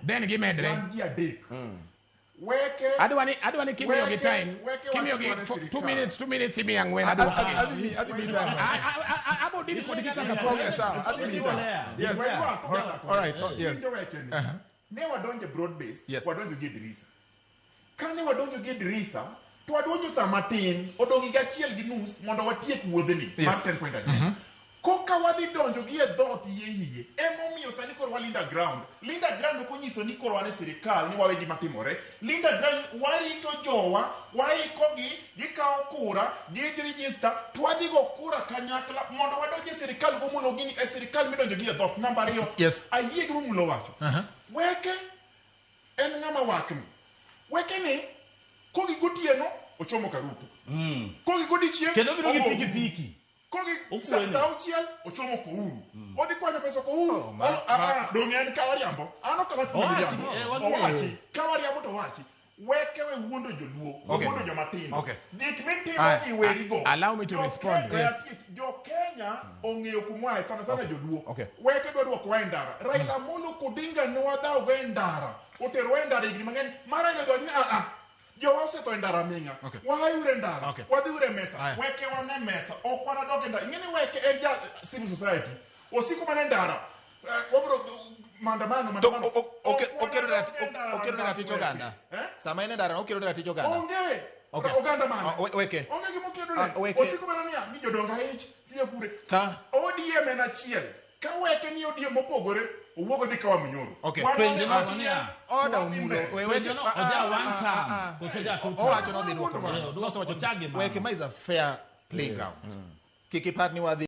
Then give me a drink. I don't want to give me your time. Give me your 2 minutes. 2 minutes. Give me young when I do. I did for the yes. All right. Yes. Never don't you broad base. Yes. Why don't you get the reason? Can never don't you get the reason? To don't you some Martin or don't you get chill the news? Mondo what take within it. Martin point again. Koka wadi don't you get dot ye. Emomi o saniko Linda ground. Linda ground okuni so niko wane serikali ni wawe di matimore. Linda ground wali into jowa, wali kogi, dika okura, di register, twadi go kura kanyakla, mondo wadoje serikali gumulo gini serikali midon you get dot number yo. Yes. Aye gumulo wacho. Weke en ngama wakni. Weke ni kogi gotieno ochomo karuto. Kogi godichien kendo biro gi piki. Kogi sauchiel ochomo ko uru. Odhi kwanyo pesa ko uru. Dongen kawariambo. Ano kawariambo to wachi. Weke we wuondo joluo, wuondo jomatino. Dik mitimo iwerigo. Allow me to respond. Yes. Jo Kenya ong'eyo kumwae sana joluo. Weke dwa dwoko wa ndara. Raila Amolo Odinga ne wadao go ndara. Otero ndara igni mang'eny. Mara ile dwa ni jo wase to ndara minga. Wahayure ndara. Wadhiure mesa. Weke wane mesa. Okwana doke ndara. Ingeni weke enja civil society. Osiku mane ndara. Wabro mandamano okero na ticho ganda sama ine ndara okero na ticho ganda oganda mana weke onge gimo kedo ne osiku manania ni jodonga hich tiye kure ka ODM en achiel ka weke ni ODM mopogore owuogo dhi ka Wamunyoro penjo mania oda umulo wewe no oja one time kosoja two time owacho no dhi dwoko weke ma is a fair playground kiki partner wa